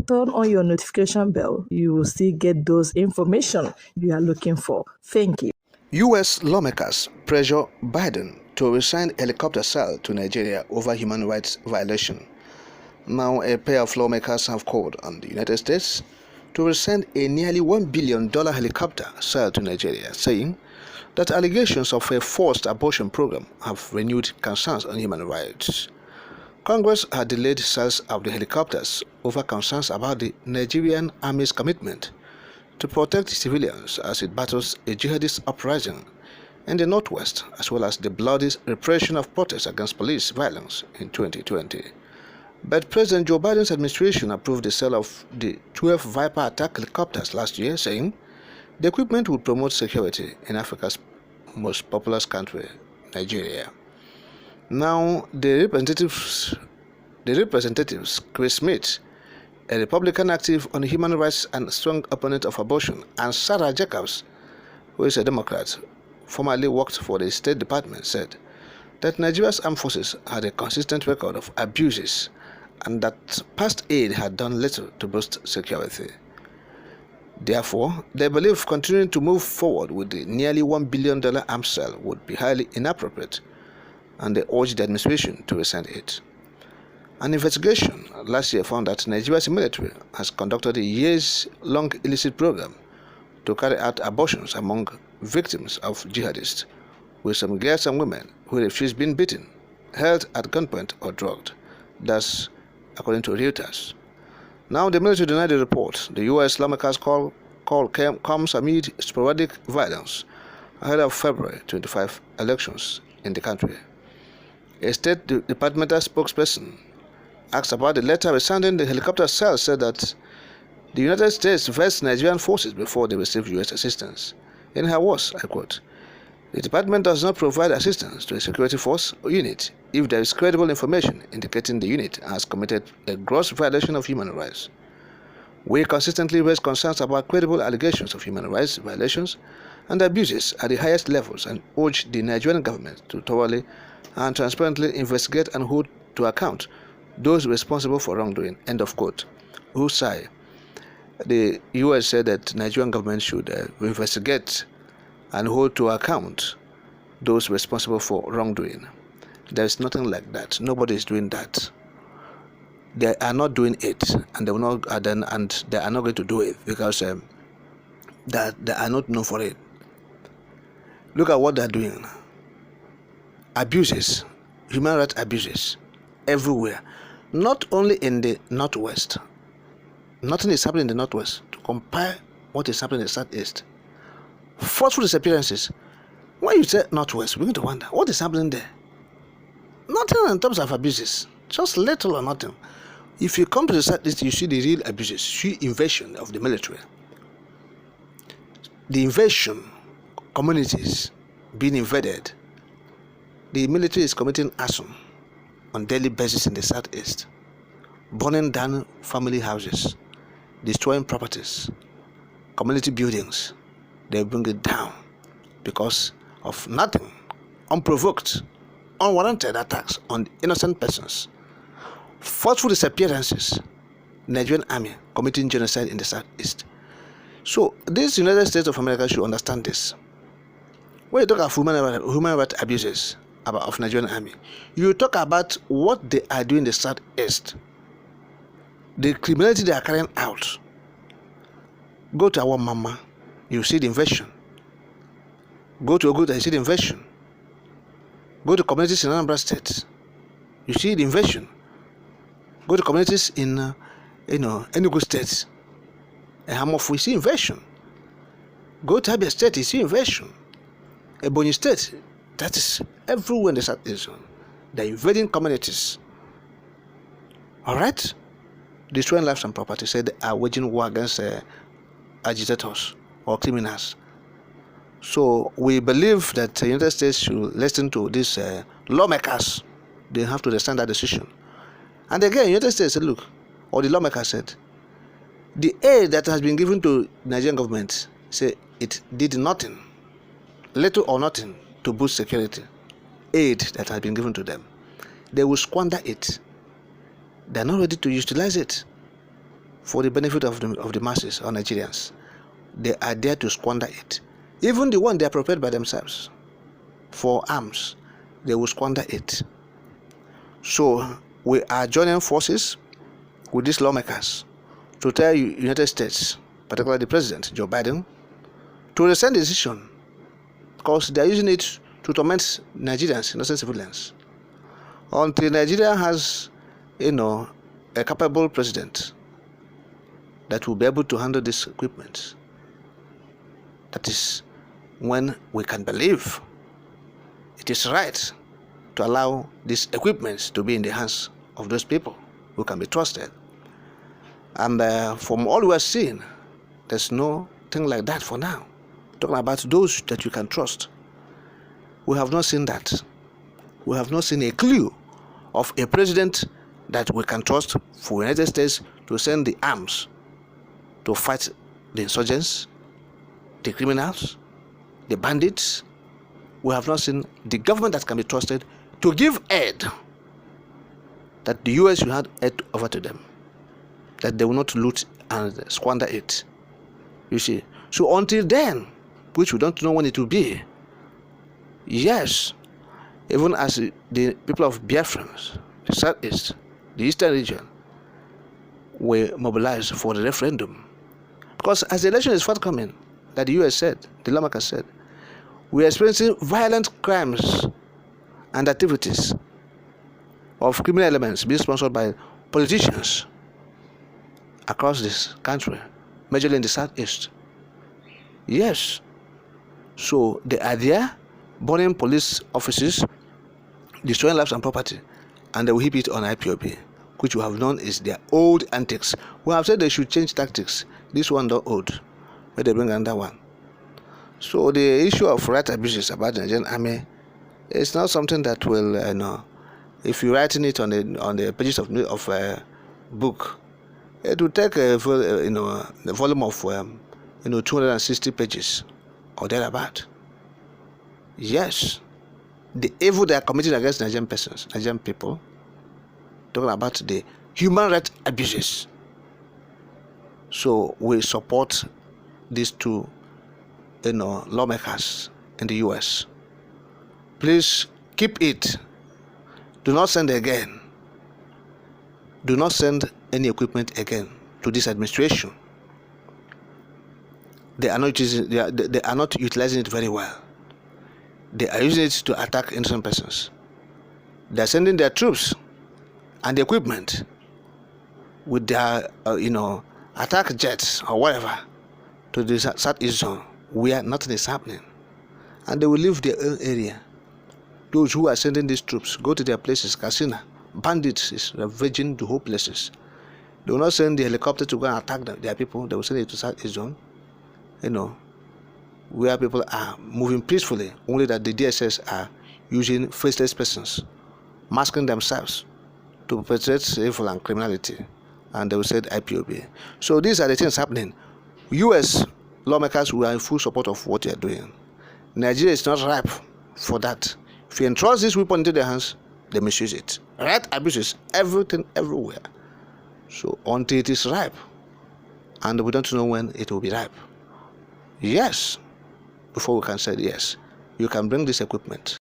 turn on your notification bell. You will still get those information you are looking for. Thank you. U.S. lawmakers pressure Biden to resign helicopter sale to Nigeria over human rights violation. Now, a pair of lawmakers have called on the United States to rescind a nearly $1 billion helicopter sale to Nigeria, saying that allegations of a forced abortion program have renewed concerns on human rights. Congress had delayed sales of the helicopters over concerns about the Nigerian Army's commitment to protect civilians as it battles a jihadist uprising in the Northwest, as well as the bloody repression of protests against police violence in 2020. But President Joe Biden's administration approved the sale of the 12 Viper attack helicopters last year, saying the equipment would promote security in Africa's most populous country, Nigeria. Now, the representatives, Chris Smith, a Republican active on human rights and strong opponent of abortion, and Sarah Jacobs, who is a Democrat, formerly worked for the State Department, said that Nigeria's armed forces had a consistent record of abuses and that past aid had done little to boost security. Therefore, they believe continuing to move forward with the nearly $1 billion arms sale would be highly inappropriate, and they urged the administration to rescind it. An investigation last year found that Nigeria's military has conducted a years-long illicit program to carry out abortions among victims of jihadists, with some girls and women who refused being beaten, held at gunpoint or drugged. That's according to Reuters. Now, the military denied the report. The U.S. lawmakers call comes amid sporadic violence ahead of February 25 elections in the country. A State Departmental spokesperson asked about the letter rescinding the helicopter sale said that the United States vests Nigerian forces before they receive U.S. assistance. In her words, I quote, "The department does not provide assistance to a security force or unit if there is credible information indicating the unit has committed a gross violation of human rights. We consistently raise concerns about credible allegations of human rights violations and abuses at the highest levels and urge the Nigerian government to thoroughly and transparently investigate and hold to account those responsible for wrongdoing." End of quote. Usai. The U.S. said that the Nigerian government should investigate and hold to account those responsible for wrongdoing. There is nothing like that. Nobody is doing that. They are not doing it, and they will not, and they are not going to do it because they are not known for it. Look at what they are doing. Abuses, human rights abuses, everywhere. Not only in the Northwest. Nothing is happening in the Northwest to compare what is happening in the Southeast. Forceful disappearances. When you say Northwest, we begin to wonder what is happening there. Nothing in terms of abuses, just little or nothing. If you come to the Southeast, you see the real abuses, see invasion of the military. The invasion, communities being invaded. The military is committing arson on daily basis in the Southeast, burning down family houses, destroying properties, community buildings. They bring it down because of nothing, unprovoked, unwarranted attacks on innocent persons, forceful disappearances, Nigerian army committing genocide in the Southeast. So this United States of America should understand this. When you talk of human rights abuses of Nigerian army, you talk about what they are doing in the Southeast, the criminality they are carrying out. Go to our mama, you see the invasion. Go to Oguta, you see the invasion. Go to communities in Anambra State, you see the invasion. Go to communities in Enugu State, Hamofu, you see invasion. Go to Abia State, you see invasion. Ebonyi State, that is everywhere in the Southeast. They're invading communities. All right? Destroying lives and property. Say they are waging war against agitators or criminals. So we believe that the United States should listen to these lawmakers. They have to understand that decision. And again, the United States said, look, or the lawmakers said, the aid that has been given to the Nigerian government, say it did nothing, little or nothing, to boost security. Aid that has been given to them, they will squander it. They are not ready to utilize it. for the benefit of the masses or Nigerians, they are there to squander it. Even the one they are prepared by themselves for arms, they will squander it. So we are joining forces with these lawmakers to tell United States, particularly the President, Joe Biden, to rescind the decision, because they are using it to torment Nigerians, innocent civilians. Until Nigeria has, a capable president that will be able to handle this equipment, that is when we can believe it is right to allow these equipments to be in the hands of those people who can be trusted. And from all we are seeing, there's no thing like that for now. Talking about those that you can trust. We have not seen that. We have not seen a clue of a president that we can trust for the United States to send the arms to fight the insurgents, the criminals, the bandits. We have not seen the government that can be trusted to give aid, that the US should hand aid over to them, that they will not loot and squander it. You see. So until then, which we don't know when it will be, yes, even as the people of Biafra, the Southeast, the Eastern region, will mobilize for the referendum. Because as the election is forthcoming, that the US said, the lawmakers said, we are experiencing violent crimes and activities of criminal elements being sponsored by politicians across this country, majorly in the Southeast. Yes. So they are there, burning police offices, destroying lives and property, and they will heap it on IPOB, which we have known is their old antics. We have said they should change tactics. This one not old, but they bring another one. So the issue of right abuses about the Nigerian army is not something that will, if you're writing it on the pages of book, it will take the volume of 260 pages or thereabout. Yes, the evil they are committing against Nigerian persons, Nigerian people, talking about the human rights abuses. So we support these two lawmakers in the US. Please keep it. Do not send again. Do not send any equipment again to this administration. They are not utilizing it very well. They are using it to attack innocent persons. They are sending their troops and the equipment with their attack jets or whatever to the Southeast zone where nothing is happening, and they will leave their own area. Those who are sending these troops go to their places. Casino, bandits is ravaging the whole places. They will not send the helicopter to go and attack their people. They will send it to Southeast zone, where people are moving peacefully. Only that the DSS are using faceless persons, masking themselves to perpetrate evil and criminality, and they will say IPOB. So these are the things happening. US lawmakers, we are in full support of what they are doing. Nigeria is not ripe for that. If you entrust this weapon into their hands, they misuse it. Right abuses, everything, everywhere. So until it is ripe, and we don't know when it will be ripe, yes, before we can say yes, you can bring this equipment.